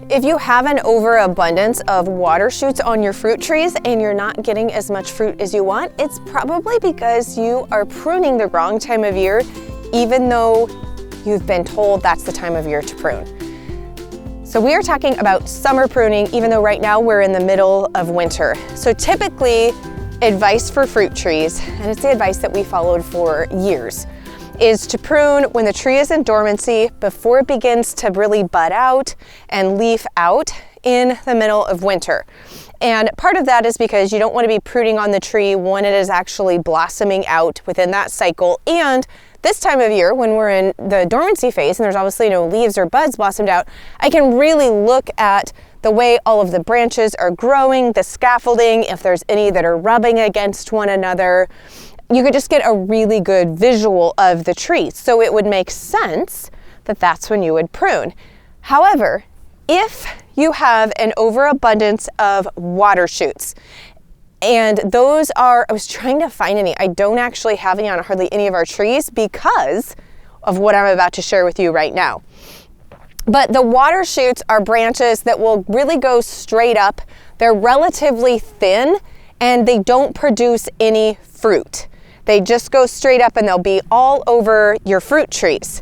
If you have an overabundance of water shoots on your fruit trees and you're not getting as much fruit as you want, it's probably because you are pruning the wrong time of year, even though you've been told that's the time of year to prune. So we are talking about summer pruning, even though right now we're in the middle of winter. So typically, advice for fruit trees, and it's the advice that we followed for years, is to prune when the tree is in dormancy before it begins to really bud out and leaf out in the middle of winter. And part of that is because you don't want to be pruning on the tree when it is actually blossoming out within that cycle. And this time of year, when we're in the dormancy phase and there's obviously no leaves or buds blossomed out, I can really look at the way all of the branches are growing, the scaffolding, if there's any that are rubbing against one another. You could just get a really good visual of the tree. So it would make sense that that's when you would prune. However, if you have an overabundance of water shoots, and those are, I was trying to find any, I don't actually have any on hardly any of our trees because of what I'm about to share with you right now. But the water shoots are branches that will really go straight up. They're relatively thin and they don't produce any fruit. They just go straight up and they'll be all over your fruit trees.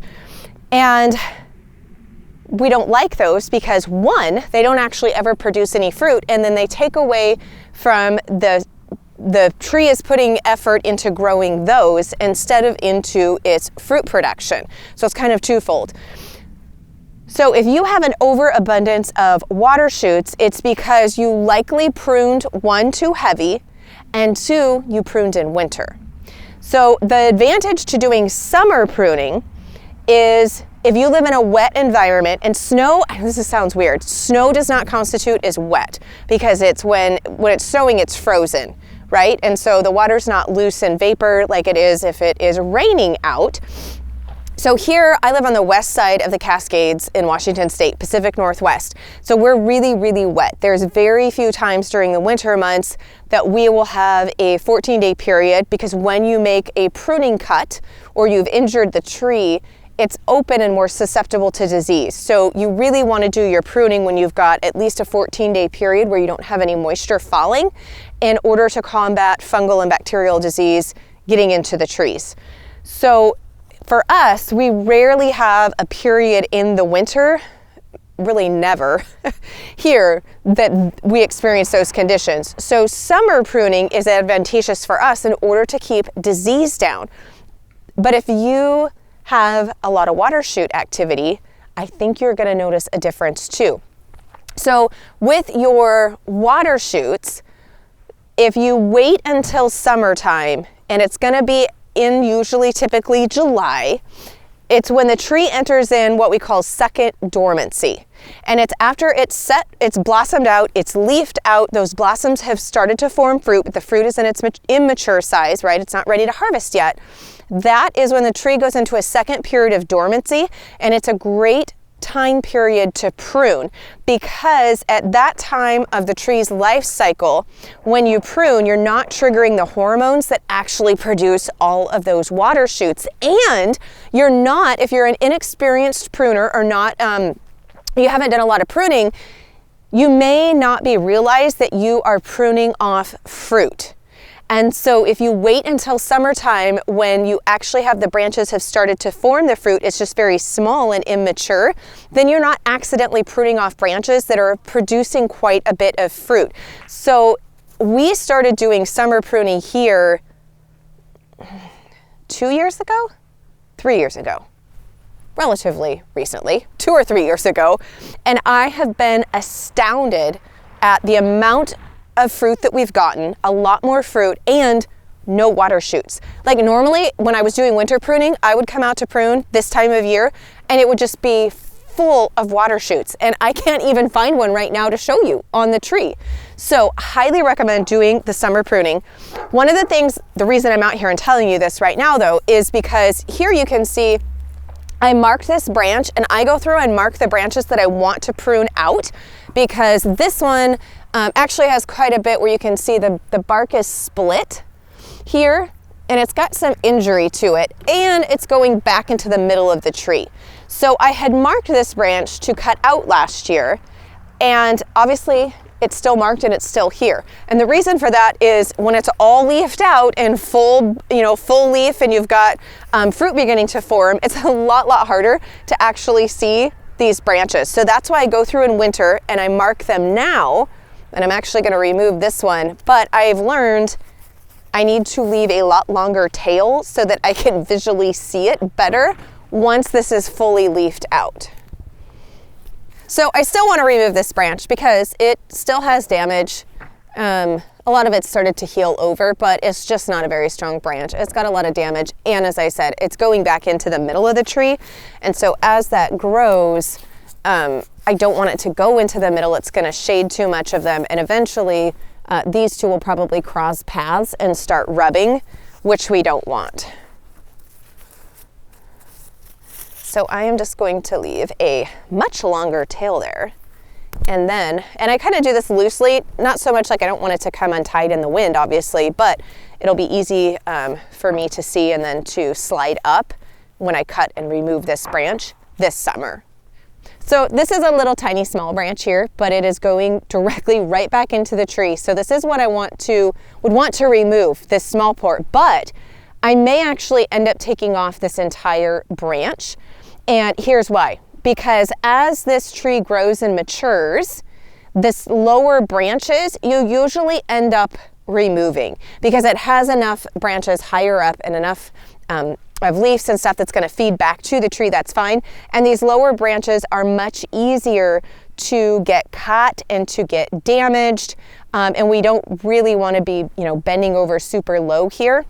And we don't like those because one, they don't actually ever produce any fruit, and then they take away from the tree is putting effort into growing those instead of into its fruit production. So it's kind of twofold. So if you have an overabundance of water shoots, it's because you likely pruned one, too heavy, and two, you pruned in winter. So the advantage to doing summer pruning is if you live in a wet environment, and snow, this sounds weird, snow does not constitute as wet because it's when it's snowing, it's frozen, right? And so the water's not loose and vapor like it is if it is raining out. So here, I live on the west side of the Cascades in Washington State, Pacific Northwest. So we're really, really wet. There's very few times during the winter months that we will have a 14-day period, because when you make a pruning cut or you've injured the tree, it's open and more susceptible to disease. So you really want to do your pruning when you've got at least a 14-day period where you don't have any moisture falling in order to combat fungal and bacterial disease getting into the trees. So for us, we rarely have a period in the winter, really never, here, that we experience those conditions. So summer pruning is advantageous for us in order to keep disease down. But if you have a lot of water shoot activity, I think you're going to notice a difference too. So with your water shoots, if you wait until summertime, and it's going to be in usually typically July, it's when the tree enters in what we call second dormancy. And it's after it's set, it's blossomed out, it's leafed out, those blossoms have started to form fruit, but the fruit is in its immature size, right? It's not ready to harvest yet. That is when the tree goes into a second period of dormancy, and it's a great time period to prune, because at that time of the tree's life cycle, when you prune, you're not triggering the hormones that actually produce all of those water shoots. And you're not, if you're an inexperienced pruner or not, you haven't done a lot of pruning, you may not be realized that you are pruning off fruit. And so if you wait until summertime, when you actually have the branches have started to form the fruit, it's just very small and immature, then you're not accidentally pruning off branches that are producing quite a bit of fruit. So we started doing summer pruning here 2 years ago, 3 years ago, relatively recently, 2 or 3 years ago. And I have been astounded at the amount of fruit that we've gotten, a lot more fruit, and no water shoots. Like normally when I was doing winter pruning, I would come out to prune this time of year and it would just be full of water shoots, and I can't even find one right now to show you on the tree. So highly recommend doing the summer pruning. One of the things, the reason I'm out here and telling you this right now though, is because here you can see I marked this branch, and I go through and mark the branches that I want to prune out, because this one actually has quite a bit where you can see the bark is split here, and it's got some injury to it, and it's going back into the middle of the tree. So I had marked this branch to cut out last year, And obviously it's still marked and it's still here. And the reason for that is when it's all leafed out and full, full leaf, and you've got fruit beginning to form, it's a lot harder to actually see these branches. So that's why I go through in winter and I mark them now. And I'm actually going to remove this one, but I've learned I need to leave a lot longer tail so that I can visually see it better once this is fully leafed out. So I still want to remove this branch because it still has damage. A lot of it started to heal over, but it's just not a very strong branch. It's got a lot of damage. And as I said, it's going back into the middle of the tree. And so as that grows, I don't want it to go into the middle. It's going to shade too much of them. And eventually these two will probably cross paths and start rubbing, which we don't want. So I am just going to leave a much longer tail there. And I kind of do this loosely, not so much like I don't want it to come untied in the wind, obviously, but it'll be easy for me to see and then to slide up when I cut and remove this branch this summer. So this is a little tiny small branch here, but it is going directly right back into the tree. So this is what I would want to remove, this small part, but I may actually end up taking off this entire branch. And here's why. Because as this tree grows and matures, this lower branches, you usually end up removing because it has enough branches higher up and enough of leaves and stuff that's going to feed back to the tree. That's fine. And these lower branches are much easier to get cut and to get damaged. And we don't really want to be, bending over super low here.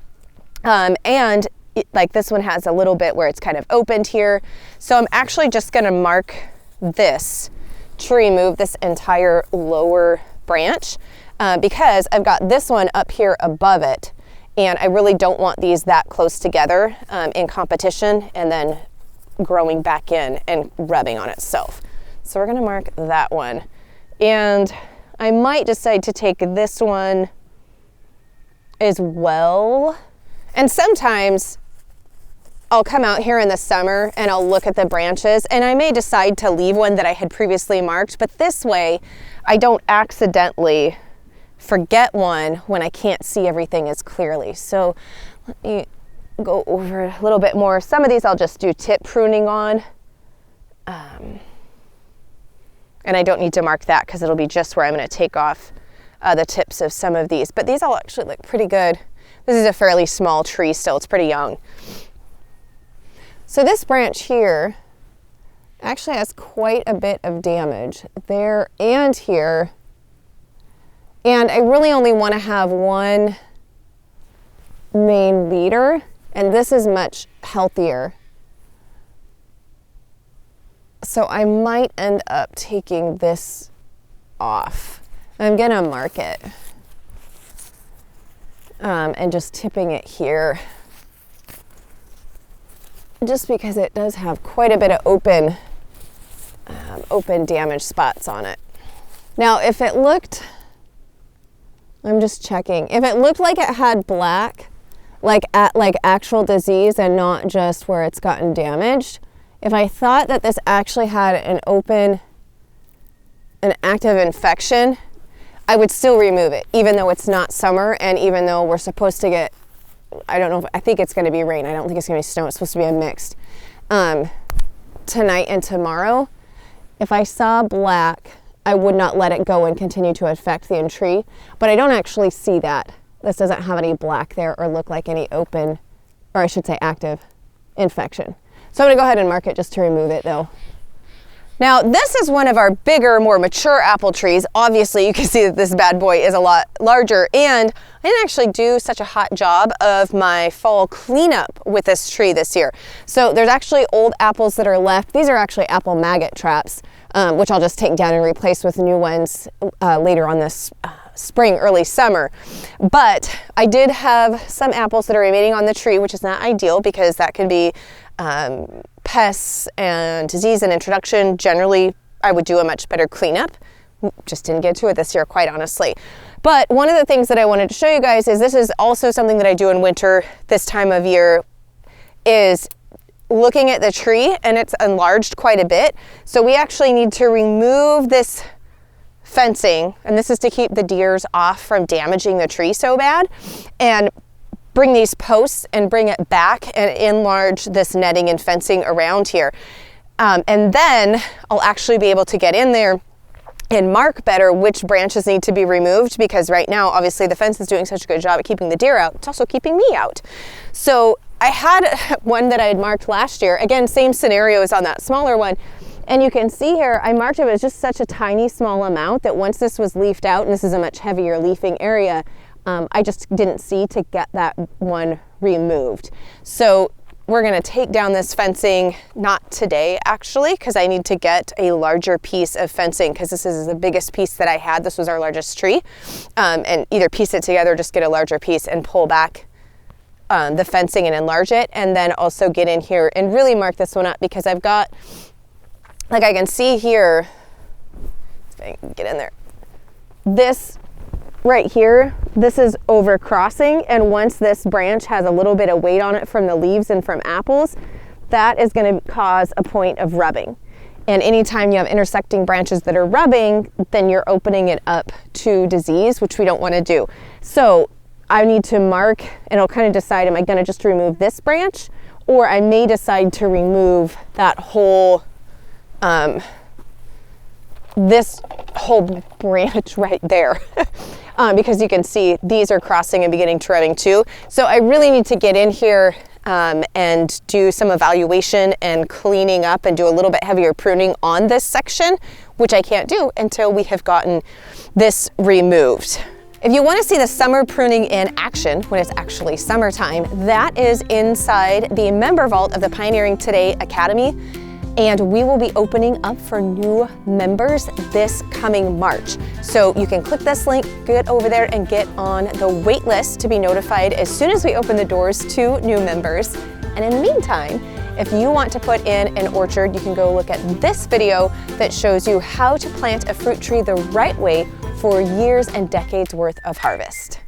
Like this one has a little bit where it's kind of opened here. So I'm actually just going to mark this to remove this entire lower branch because I've got this one up here above it. And I really don't want these that close together in competition and then growing back in and rubbing on itself. So we're going to mark that one. And I might decide to take this one as well. And sometimes I'll come out here in the summer and I'll look at the branches and I may decide to leave one that I had previously marked, but this way I don't accidentally forget one when I can't see everything as clearly. So let me go over a little bit more. Some of these I'll just do tip pruning on. And I don't need to mark that because it'll be just where I'm going to take off the tips of some of these. But these all actually look pretty good. This is a fairly small tree still. It's pretty young. So this branch here actually has quite a bit of damage there and here. And I really only want to have one main leader, and this is much healthier. So I might end up taking this off. I'm gonna mark it and just tipping it here, just because it does have quite a bit of open damage spots on it. Now, if it looked, I'm just checking, if it looked like it had black, like actual disease and not just where it's gotten damaged, if I thought that this actually had an active infection, I would still remove it, even though it's not summer and even though we're supposed to get, I think it's going to be rain. I don't think it's going to be snow. It's supposed to be a mixed. Tonight and tomorrow, if I saw black, I would not let it go and continue to affect the tree, but I don't actually see that. This doesn't have any black there or look like any open, or I should say active infection. So I'm going to go ahead and mark it just to remove it though. Now, this is one of our bigger, more mature apple trees. Obviously, you can see that this bad boy is a lot larger, and I didn't actually do such a hot job of my fall cleanup with this tree this year. So there's actually old apples that are left. These are actually apple maggot traps, which I'll just take down and replace with new ones later on this spring, early summer. But I did have some apples that are remaining on the tree, which is not ideal because that can be pests and disease and introduction. Generally, I would do a much better cleanup. Just didn't get to it this year, quite honestly. But one of the things that I wanted to show you guys is this is also something that I do in winter this time of year, is looking at the tree, and it's enlarged quite a bit. So we actually need to remove this fencing, and this is to keep the deers off from damaging the tree so bad, and bring these posts and bring it back and enlarge this netting and fencing around here. And then I'll actually be able to get in there and mark better which branches need to be removed, because right now, obviously, the fence is doing such a good job at keeping the deer out. It's also keeping me out. So I had one that I had marked last year. Again, same scenarios on that smaller one. And you can see here, I marked it as just such a tiny, small amount that once this was leafed out, and this is a much heavier leafing area, I just didn't see to get that one removed. So we're gonna take down this fencing, not today actually, because I need to get a larger piece of fencing, because this is the biggest piece that I had. This was our largest tree. And either piece it together, or just get a larger piece and pull back the fencing and enlarge it. And then also get in here and really mark this one up, because I've got, like I can see here, if I can get in there, this right here, this is over crossing, and once this branch has a little bit of weight on it from the leaves and from apples, that is going to cause a point of rubbing. And anytime you have intersecting branches that are rubbing, then you're opening it up to disease, which we don't want to do. So I need to mark, and I'll kind of decide, am I going to just remove this branch, or I may decide to remove that whole this whole branch right there. Because you can see these are crossing and beginning to rubbing too. So I really need to get in here and do some evaluation and cleaning up and do a little bit heavier pruning on this section, which I can't do until we have gotten this removed. If you want to see the summer pruning in action when it's actually summertime, that is inside the member vault of the Pioneering Today Academy. And we will be opening up for new members this coming March. So you can click this link, get over there and get on the wait list to be notified as soon as we open the doors to new members. And in the meantime, if you want to put in an orchard, you can go look at this video that shows you how to plant a fruit tree the right way for years and decades worth of harvest.